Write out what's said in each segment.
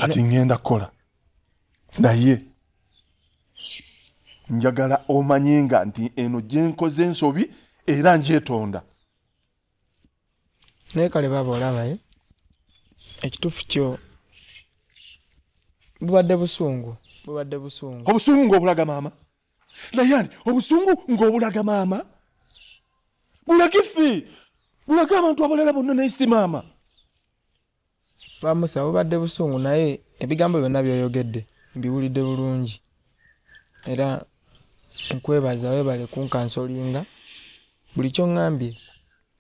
kati ngenda kola naye njagala omanyenga nti eno gyenkoze ensobi era njetonda. Naye kale baba olabaye ekituufu kyo bubadde busungu. Obusungu ng'obulaga maama? Naye ani obusungu ng'obulaga maama? Bulagife bulaga abantu abalala bonna naye si maama. Bamusa bubadde busungu naye ebigambo byonna byoyogedde mbiwulidde bulungi era nkwebaza webale kunkansolinga buli ky'oŋŋambye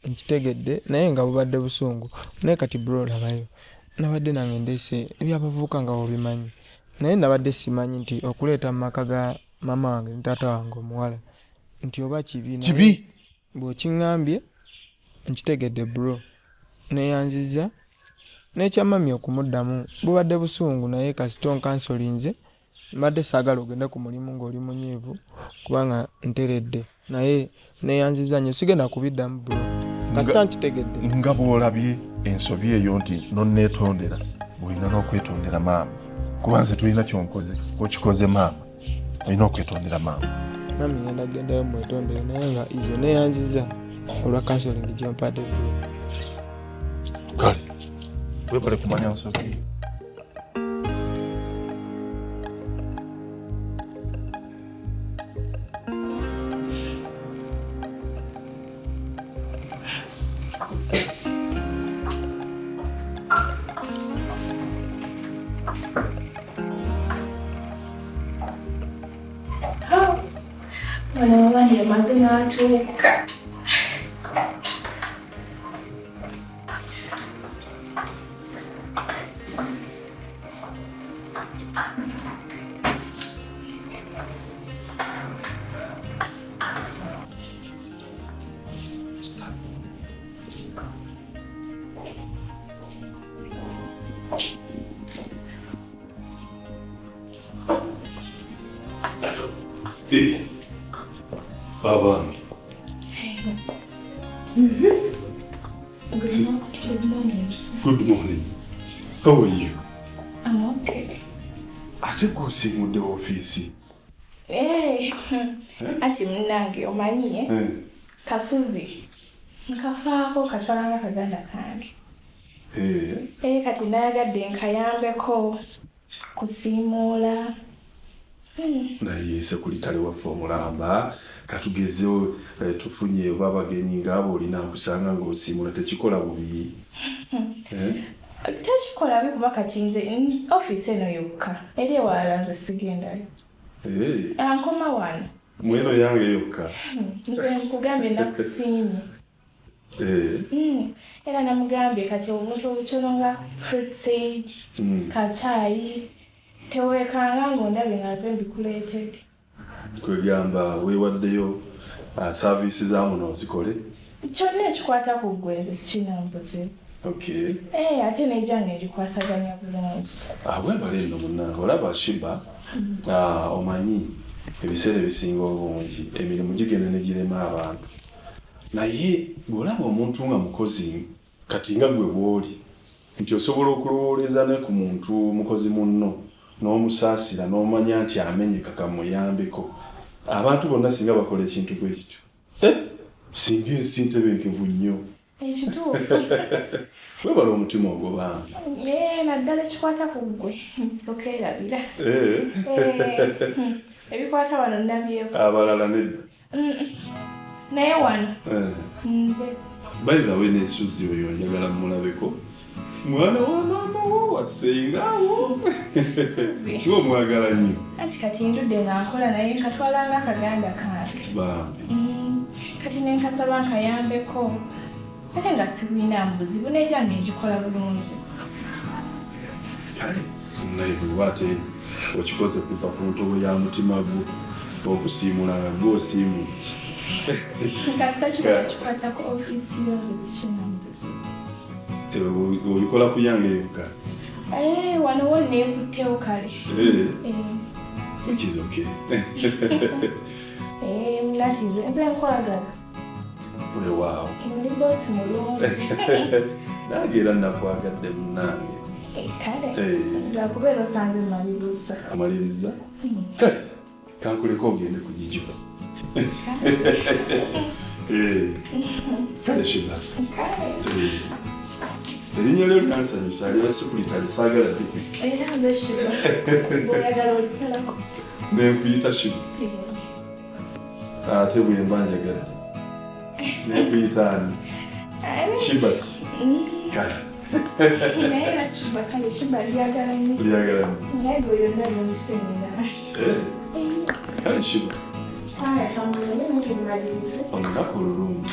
nkitegedde naye nga bubadde busungu. Naye kati bro labayo nabadde nange ndeese ebyabavubuka nga obimanyi naye nabadde simanyi nti okuleeta mu maka ga mama wange ne taata wange omuwala nti oba kibi bw'okiŋŋambye nkitegedde bro neyanziza n'ekyamami okumuddamu bubadde busungu naye kasito nkansolinze mbadde saagala ogende ku mulimu ng'oli munyiivu kubanga nteredde naye neyanziza nnyo sigenda kubiddamu bro kasita nkitegedde. Nga bw'olabye ensobi eyo nti nonneetondera olina n'okwetondera maama kuba nze tulina kyonkoze okikoze maama olina okwetondera maama. Mami ngenda kugendayo mwetondere naye nga izo neyanziza olwa kansolingi gyompadde bro. Kale webale kumanya nsobi. Mwana ndiye mazina atuuka. Baba. Good morning. How are you? I'm okay. Ate gw'osiimudde ofiisi? Ati munange omanyi Kasuzi nkafaako katwalanga kaganda kange. Kati nayagadde nkayambeko kusiimuula. Naye sekulitale waffe omulamba katugezeho tufunye babagenyi ng'abo olina nkusanga ng'osiimula tekikola bubi. Tekikola bubi kuba kati nze ofiisi eno yokka eri ewalala nze sigendayo. Ankoma wano. Mweno yange yokka. Nze nkugambye nakusiimye. Era namugambye kati obuntu obutono nga fruits, kachaayi tewekanga ng'ondabye nga nze mbikuleetedde. Kwegamba weewaddeyo service zaamu n'ozikole? Kyonna ekikwata ku ggwe nze sikina mbuzibu. Okay. Ate n'egyange egikwasaganya bulungi. Webale nno munnange olaba Shiba omanyi ebiseera ebisinga obungi emirimu gigenda ne girema abantu. Naye bw'olaba omuntu nga mukozi kati nga gwe bw'oli nti osobola okulowooleza ne ku muntu mukozi munno n'omusaasira n'omanya nti amenyeka kamuyambeko. Abantu bonna singa bakola ekintu bwe kityo singa ensi ntebenkevu nnyo. Ekituufu. Webala omutima ogobanga. Naddala ekikwata ku ggwe tokeerabira. Ebikwata wano nabyeko. Abalala nedda. Naye wano nze. By the way n'essuzi oyo njagala mulabeko. Mwana wa maama wo wasengawo. Gwe mwagala nnyo. Anti kati ndudde nga nkola naye nkatwalanga akaganda kange. Bambi. Kati ne nkasaba nkayambeko. Ate nga sibulina mbuzibu n'egyange egikola bulungi. Kale naye bw'ate okikoze kuva ku ntobo ya mutima gwo okusiimula nga gw'osiimu. Kasita kikwata ku ofiisi yonze sikina mbuzibu. Obikola ku yange yokka? Wano wo neekuttewo kale. Which is okay. Nati nze nkwagala. Wow. Ndi bosi mulungi. Nange era nakwagadde munnange. kale lwakubeera osanze maliriza amaliriza kale kankuleko ogende ku gijo kale Shiba erinnya lyo lyansanyusa lya sikulita lisaagala ddikwe era nze Shiba oyagala olisalako nenkuyita Shiba ate bwemba njagala nenkuyita ani Shibat kale naye era Shiba kale Shiba lyagala nnyo naye gwe yonna nomusemera kale Shiba aya kamulole ngemalirize olunaku olulungi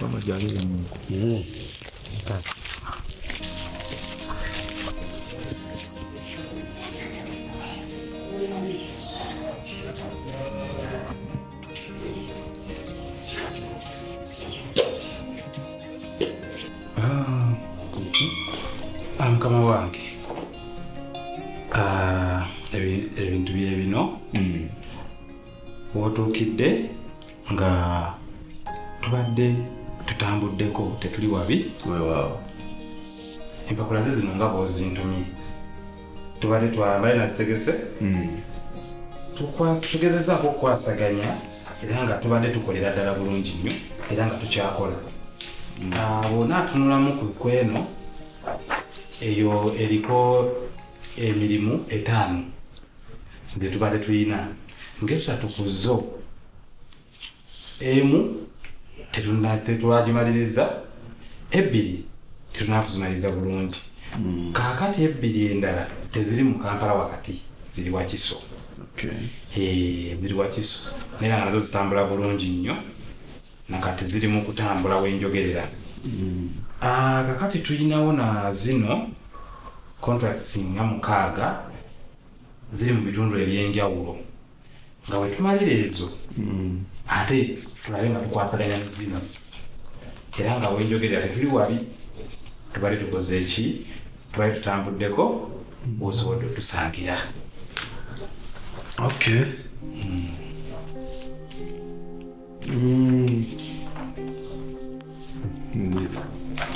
Mama jaribu Mungu. Mukama wange ebintu bye bino wotuukidde nga tubadde tutambuddeko tetuli wabi weewaawo empapula ze zino nga bw'ozintumye tubadde twambaye nazitegese tugezezaako okukwasaganya era nga tubadde tukolera ddala bulungi nnyo era nga tukyakola bwonna atunulamu ku eno eyo eriko emirimu 5 ze tubadde tulina ng'esatu ku zo emu tetwagimaliriza 2 tetunakuzimaliriza bulungi kaakati 2 endala teziri mu Kampala wakati ziri Wakiso ziri Wakiso naye nga nazo zitambula bulungi nnyo nakati ziri mu kutambula wenjogerera kakati tulinawo na zino contracts nga 6 ziri mu bitundu ebyenjawulo nga wetumalira ezo ate tulabe nga tukwasaganya ne zino era nga wenjogerera tetuli wabi tubali tukoze eki tubali tutambuddeko osobola otusangira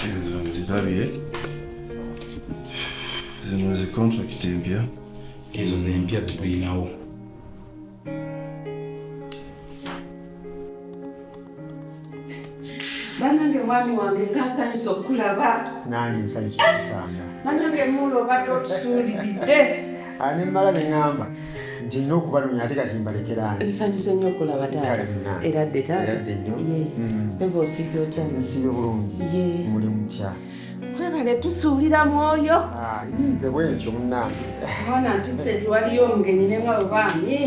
ezo nzirabye zino zi contract empya ezo zempya zetulinawo banange mwami wange nga nsanyusa okulaba nange nsanyusa okusanga banange mulo obadde otusuuliridde ne mmala ne ŋŋamba nti nina okubalumya ate kati mbalekeraani nsanyuse nnyo okulaba taata eradde taata eradde nnyo seba osibye otya nsibye bulungi muli mutya kwebale tusuulira mwoyo nze bwentyo munnange abaana mpise nti waliyo omugenyi ne nga webaami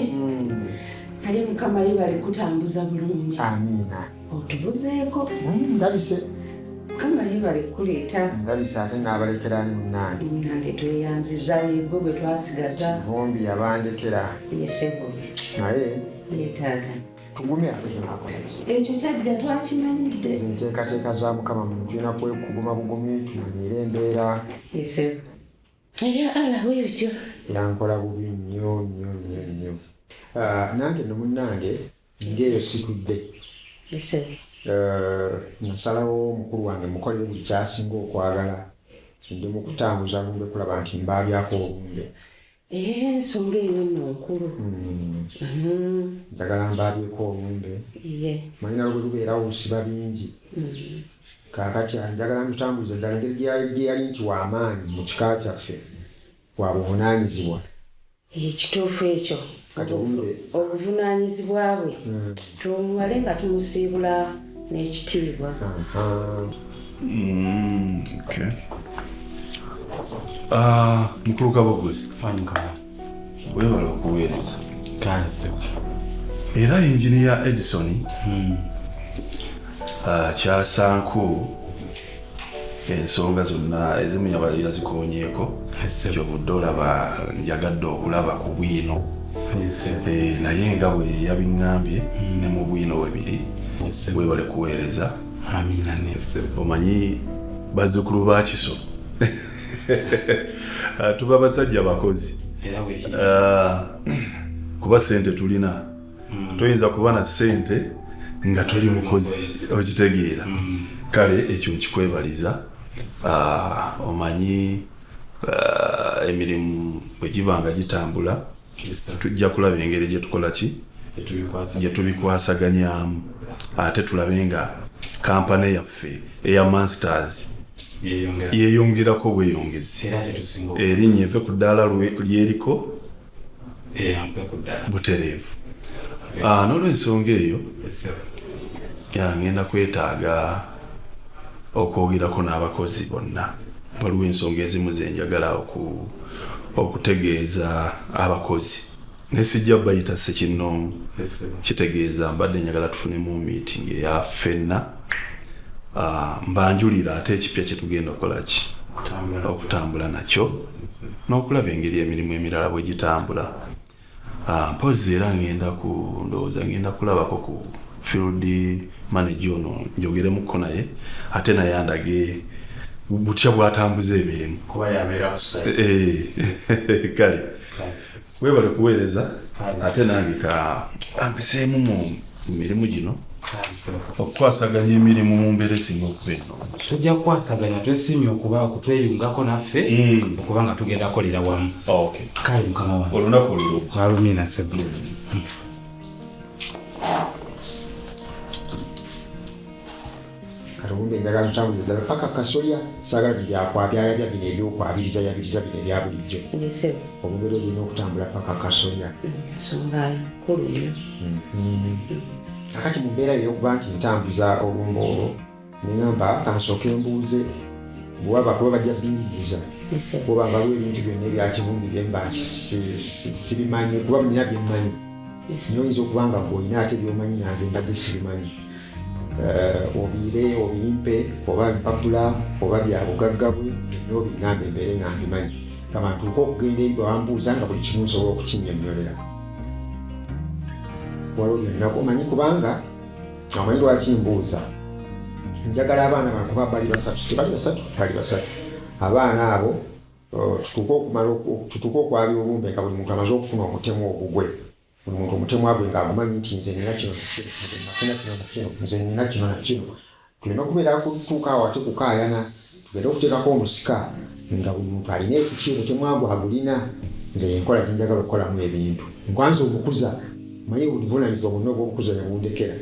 naye mukama yebale kutambuza bulungi amiina otubuzeeko ndabise mukama yebale kuleeta ndabise ate naabalekeraani munnange nange tweyanziza yegwe gwe twasigaza vumbi yabandekera yesebo naye ye taata tugume ate tunakolaki ekyo kyajja twakimanyidde enteekateeka za mukama muntu tulina kwekuguma bugumi tumanyire embeera yesebo ebya ala weebyo yankola bubi nnyo nnyo nnyo nnyo nange no munnange ng'eyo situdde yesebo nasalawo mukulu wange mukolere buli kyasinga okwagala ndi mu kutambuza lumbe kulaba nti mbaabyako olumbe ensonga eyo nno nkulu njagala mbaabyeko olumbe manyina lwe lubeerawo olusiba bingi kaakati njagala ntutambuliza ddala engeri gye yali nti w'amaanyi mu kika kyaffe wa buvunaanyizibwa ekituufu ekyo obuvunaanyizibwa bwe tumale nga tumusiibula n'ekitiibwa mukulu kabogozi Fanyikala. webala okuweereza Kalese. era engineer Edison kyasanku ensonga zonna ezimu yazikoonyeeko kyobudde olaba njagadde okulaba ku bwino naye nga bwe yabiŋŋambye ne mu bwino webiri webale kuweereza Amina. omanyi bazzukulu ba Kiso tuba basajja bakozi kuba sente tulina toyinza kuba na sente nga toli mukozi okitegeera kale ekyo nkikwebaliza omanyi emirimu bwe gibanga gitambula tujja kulaba engeri gye tukola ki gye tubikwasaganyamu ate tulabe nga kampani yaffe eya Masters yeyongerako bweyongezi erinnya eve ku ddaala lyeriko butereevu n'olwensonga eyo ngenda kwetaaga okwogerako n'abakozi bonna waliwo ensonga ezimu zenjagala okutegeeza abakozi nesijja bayita sekinnoomu kitegeeza mbadde njagala tufunemu meeting eya ffenna mbanjulira ate ekipya kyetugenda okukola ki okutambula nakyo n'okulaba engeri emirimu emirala bwe gitambula mpozi era ngenda kulabako ku field manager ono njogeremuko naye ate naye andage butya bwatambuza emirimu Kuba yabeera ku site. kale webale kuweereza ate nange ampiseemu mu mirimu gino okukwasaganya emirimu mu mbeera esinga okuba ennungi. Tujja kukwasaganya twesimye okuba kutweyungako naffe okuba nga tugenda kolera wamu. Kale mukama wange olunaku olulungi. Walumina Sebu. Katumbe njagala tutambulire ddala paka Kasolya saagala byakwabya bino ebyokwabiriza yabiriza bino ebya bulijjo. Obugere olina okutambula paka Kasolya. Ensonga nkulu nnyo. Kakati mu mbeera ey'okuba nti ntambuza olumba olwo nengamba kansooke mbuuze bwaba kuba bajja bimbuuza kuba nga waliwo ebintu byonna ebyakibumbi byemba nti sibimanyi kuba nina byemmanyi naye oyinza okuba nga bw'olina ate by'omanyi nanze mbadde sibimanyi obiire obimpe oba mpapula oba byabugagga bwe byonna obiŋŋambe embeere nga mbimanyi kama ntuuka okugenda eri bwewambuuza nga buli kimu nsobola okukinnyonnyolera waliwo byonna omanyi kubanga amanyi lwaki mbuuza njagala abaana bano kuba bali basatu abaana abo tutuuke okwabya olumbe nga buli muntu amaze okufuna omutemu ogugwe buli muntu omutemu agwe ng'agumanyi nti nze nina kino nze nina kino nakino tuleme kubeera kutuuka awo ate kukaayana tugende okuteekako omusika nga buli muntu alina ekiki omutemu agwe agulina nze yenkola gyenjagala okukolamu ebintu nkwanza omukuza manyi bulivunaanyizibwa bwonna obwobukuza nebundekera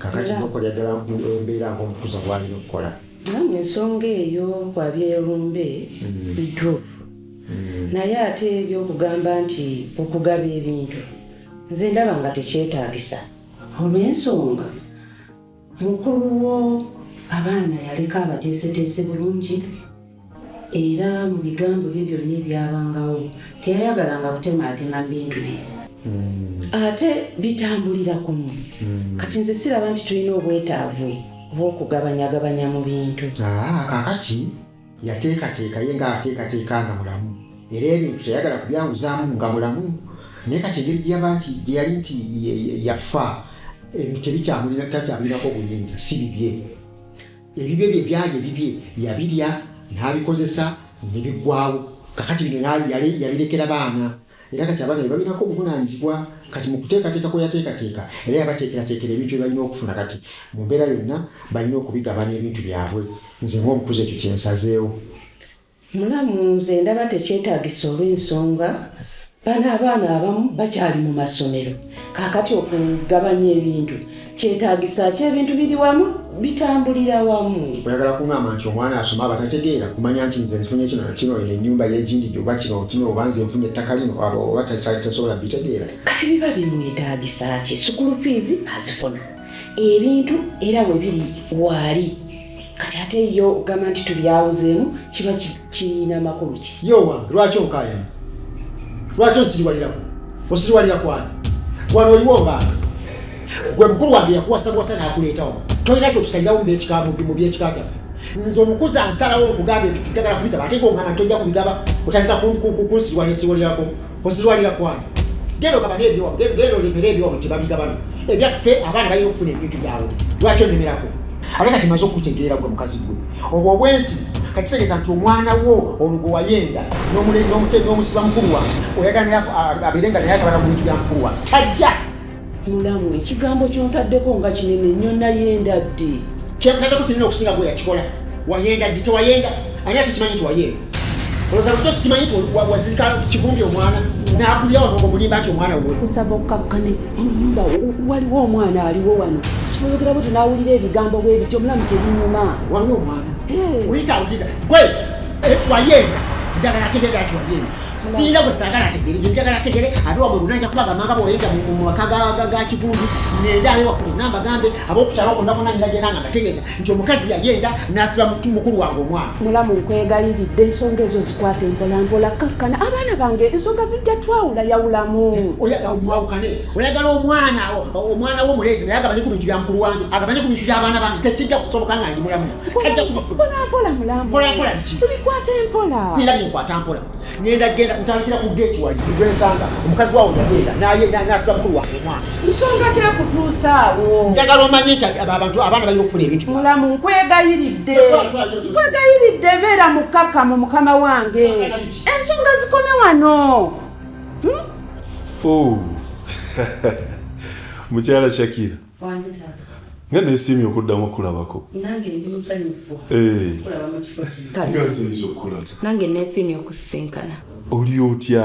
kakati nokolera ddala embeera ng'omukuza bwalina okukola namu ensonga eyo kwabya olumbe bituufu naye ate ebyokugamba nti okugaba ebintu nze ndaba nga tekyetaagisa olw'ensonga mukulu wo abaana yaleka abateeseteese bulungi era mu bigambo bye byonna ebyabangawo teyayagalanga kutemaatema bintu bye ate bitambulira kumu kati nze siraba nti tulina obwetaavu bw'okugabanyagabanya mu bintu kakati yateekateeka ye ng'ateekateeka nga mulamu era ebintu teyagala kubyawuzaamu nga mulamu naye kati engeri gyaba nti gye yali nti yafa ebintu takyamulirako buyinza si bibye ebibye bye byali ebibye yabirya n'abikozesa nebiggwawo kakati bino yabirekera baana era kati abaana balinako obuvunaanyizibwa kati mu kuteekateeka kwe yateekateeka era yabateekerateekera ebintu bye balina okufuna kati mu mbeera yonna balina okubigabana ebintu byabwe nze ng'omukuzi ekyo kyensazeewo mulamu nze ndaba tekyetaagisa olw'ensonga bano abaana abamu bakyali mu masomero kaakati okugabanya ebintu kyetaagisa ki ebintu biri wamu bitambulira wamu oyagala kuŋŋamba nti omwana asoma abatategeera kumanya nti nze nfunye kino nakino eno ennyumba yegindidde oba kino oba nze nfunye ettaka lino oba tasobola bitegeera kati biba bimwetaagisa ki sukulu fiizi azifuna ebintu era we biri waali kati ate yo ogamba nti tubyawuzeemu kiba kirina makulu ki yo wange lwaki onkaayana lwaki onsiriwalirako osiriwalirako ani wano oliwo ngaana gwe mukulu wange yakuwasa n'akuleetawo tolina kyotusalirawo mu byekika kyaffe nze omukuzi ansalawo okugamba ebintu njagala kubigaba ate ng'ongamba tojja kubigaba otandika kunsiriwalirako osiriwalirako ani genda ogamba n'ebyowamu genda olemera ebyowamu tebabigabano ebyaffe abaana balina okufuna ebintu byabwe lwaki onemerako ate kati maze okukutegeera gwe mukazi gwe obwo obwensi kati kitegeeza nti omwana wo ono gwe wayenda n'omusiba mukulu wange oyagala naye abeere nga naye atabala mu bintu bya mukulu wange tajja mulamu ekigambo kyontaddeko nga kinene nnyo nayenda ddi kyekutaddeko kinene okusinga gwe yakikola wayenda ddi tewayenda ani ate kimanyi nti wayenda olowooza lutyo sikimanyi nti wazirika kivumbye omwana n'akulira wano omulimba nti omwana we kusaba okkakkane ennyumba waliwo omwana aliwo wano kyoyogera bwe tunaawulira ebigambo bwe bityo omulamu terinyuma waliwo omwana oyitawulira gwe wayenda njagala ategere ati wayenda siina gwe saagala ategere njagala ategere ate wabwe lunanja kubagamanga bwoyenda mu maka ga kivumbi nendaayo wakule nambagambe ab'okukyala okondakona nyiragera nga mbategeeza nti omukazi yayenda n'asiba mukulu wange omwana mulamu nkwegayiridde ensonga ezo zikwata empolampola kakkana abaana bange ensonga zijja twawula yawulamu mwawukane oyagala omwana w'omuleezi naye agabanye ku bintu bya mukulu wange agabanye ku bintu by'abaana bange tekijja kusoboka nga ndi mulamu tajja kubifuna mpolampola mulamu mpolampola biki tubikwata empola siina byenkwata mpola ngenda genda ntandikira ku geeti wali gwensanga omukazi wawo yagenda n'asiba mukulu wange omwana nsonga kyakutuusaawo njagala omanye nti abantu abaana balina okufuna ebintu mulamu nkwegayiridde beera mukkakkamu mukama wange ensonga zikome wano mukyala Shakira wange taata nga neesiimye okuddamu okulabako nange ndi musanyufu kulaba mu kifo ngasinza okulaba nange neesiimye okusisinkana oli otya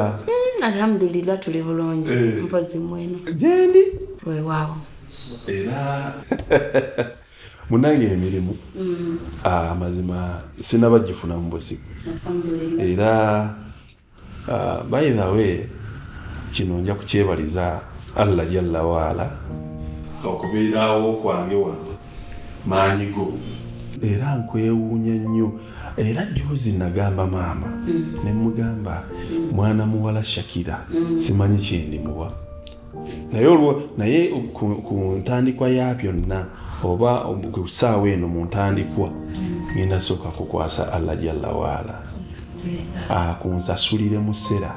alhamdulillah tuli bulungi mpozi mweno gyendi weewaawo era munange emirimu amazima sinabagifuna mu buzibu era by the way kino nja kukyebaliza Allah jalla waala okubeerawo kwange wano maanyigo era nkwewuunya nnyo era juzi nagamba maama nemugamba mwana muwala Shakira simanyi kyendimuwa naye ku ntandikwa ya byonna oba ku ssaawa eno mu ntandikwa ngenda sooka kukwasa Allah jalla waala akunsasulire mu ssera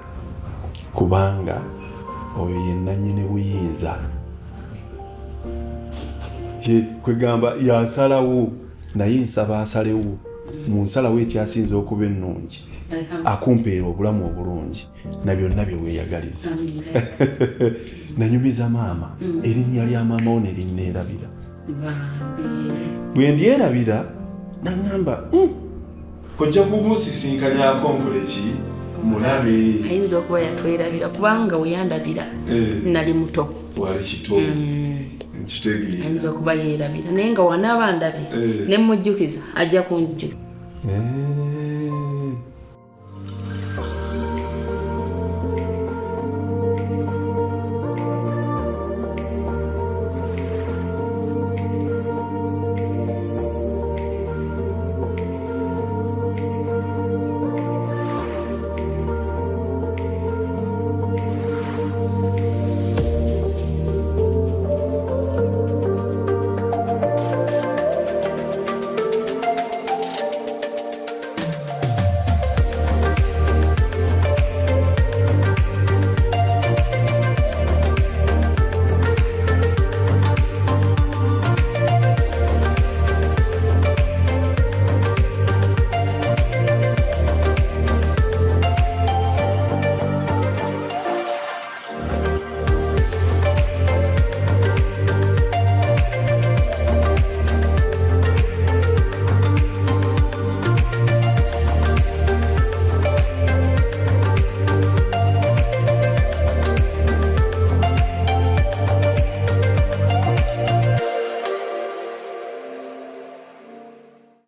kubanga oyo ye nannyini buyinza kwegamba yasalawo naye nsaba asalewo mu nsalawo ekyasinza okuba ennungi akumpeera obulamu obulungi na byonna bye weeyagaliza nanyumiza maama erinnya lya maama wo ne linneerabira bwe ndyerabira naŋŋamba ojja kumusisinkanyako nkoleki mulabe ayinza okuba yatwerabira kubanga weyandabira nali muto wali kito nkitegeera ayinza okuba yeerabira naye nga wanaaba ndabye ne mujjukiza ajja kunzijjukiza